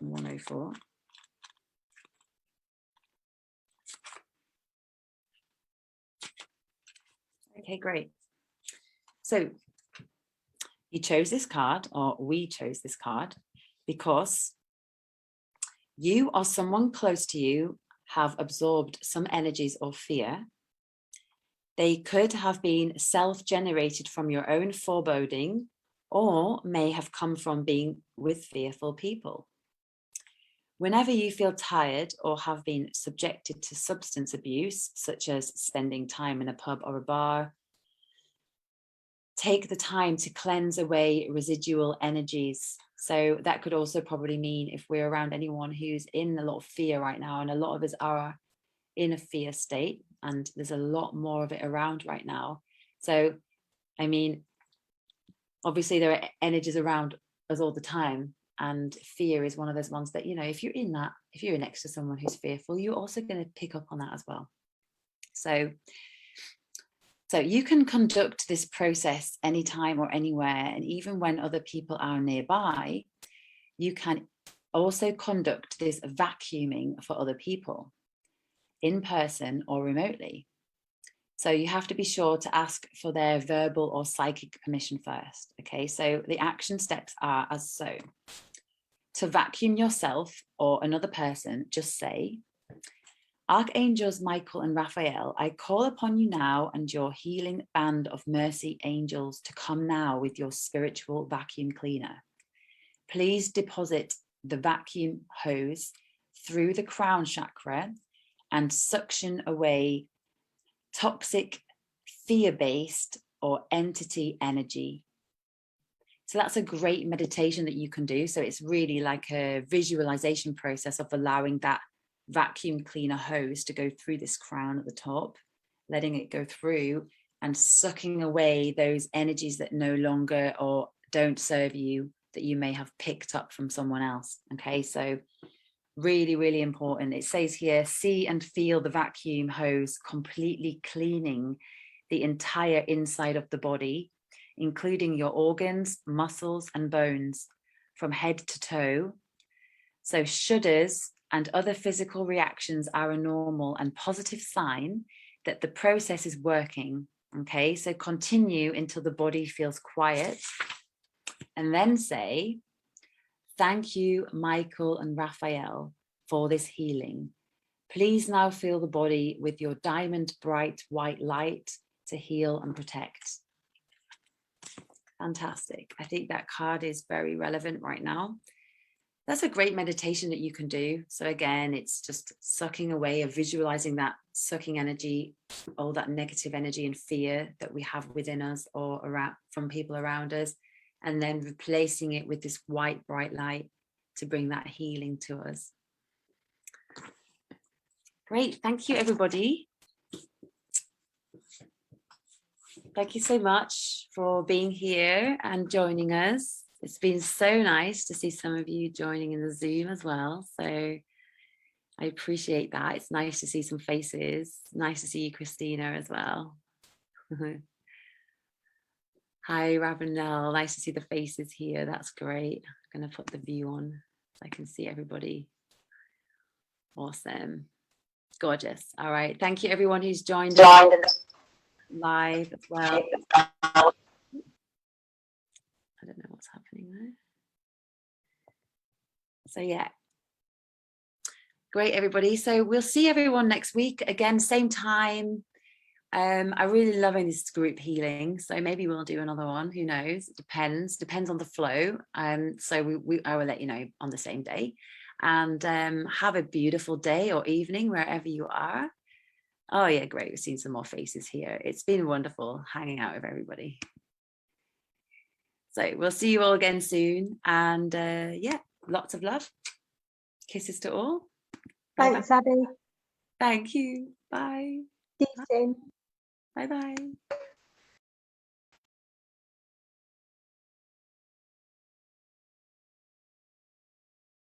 104. Okay, great. So you chose this card, or we chose this card, because you or someone close to you have absorbed some energies of fear. They could have been self-generated from your own foreboding, or may have come from being with fearful people. Whenever you feel tired or have been subjected to substance abuse, such as spending time in a pub or a bar, take the time to cleanse away residual energies. So that could also probably mean if we're around anyone who's in a lot of fear right now, and a lot of us are in a fear state, and there's a lot more of it around right now. So, I mean, obviously there are energies around us all the time, and fear is one of those ones that, you know, if you're next to someone who's fearful, you're also going to pick up on that as well. So you can conduct this process anytime or anywhere, and even when other people are nearby, you can also conduct this vacuuming for other people, in person or remotely. So you have to be sure to ask for their verbal or psychic permission first. Okay, so the action steps are as so. To vacuum yourself or another person, just say, Archangels Michael and Raphael, I call upon you now and your healing band of mercy angels to come now with your spiritual vacuum cleaner. Please deposit the vacuum hose through the crown chakra and suction away toxic, fear-based or entity energy. So that's a great meditation that you can do. So it's really like a visualization process of allowing that vacuum cleaner hose to go through this crown at the top, letting it go through and sucking away those energies that no longer or don't serve you, that you may have picked up from someone else. Okay, so really, really important. It says here, see and feel the vacuum hose completely cleaning the entire inside of the body, including your organs, muscles, and bones from head to toe. So shudders and other physical reactions are a normal and positive sign that the process is working. Okay, so continue until the body feels quiet, and then say, thank you, Michael and Raphael, for this healing. Please now fill the body with your diamond bright white light to heal and protect. Fantastic. I think that card is very relevant right now. That's a great meditation that you can do. So again, it's just sucking away or visualizing that sucking energy, all that negative energy and fear that we have within us or around from people around us, and then replacing it with this white bright light to bring that healing to us. Great, thank you everybody. Thank you so much for being here and joining us. It's been so nice to see some of you joining in the Zoom as well. So I appreciate that. It's nice to see some faces. Nice to see you, Christina, as well. Hi, Ravenel. Nice to see the faces here. That's great. I'm going to put the view on so I can see everybody. Awesome. Gorgeous. All right. Thank you, everyone who's joined live as well. I don't know what's happening there. So yeah. Great, everybody. So we'll see everyone next week. Again, same time. I'm really loving this group healing. So maybe we'll do another one. Who knows? It depends on the flow. So I will let you know on the same day. And have a beautiful day or evening wherever you are. Oh yeah, great. We've seen some more faces here. It's been wonderful hanging out with everybody. So we'll see you all again soon. And yeah, lots of love. Kisses to all. Thanks, Abbey. Thank you. Bye. See you soon. Bye-bye.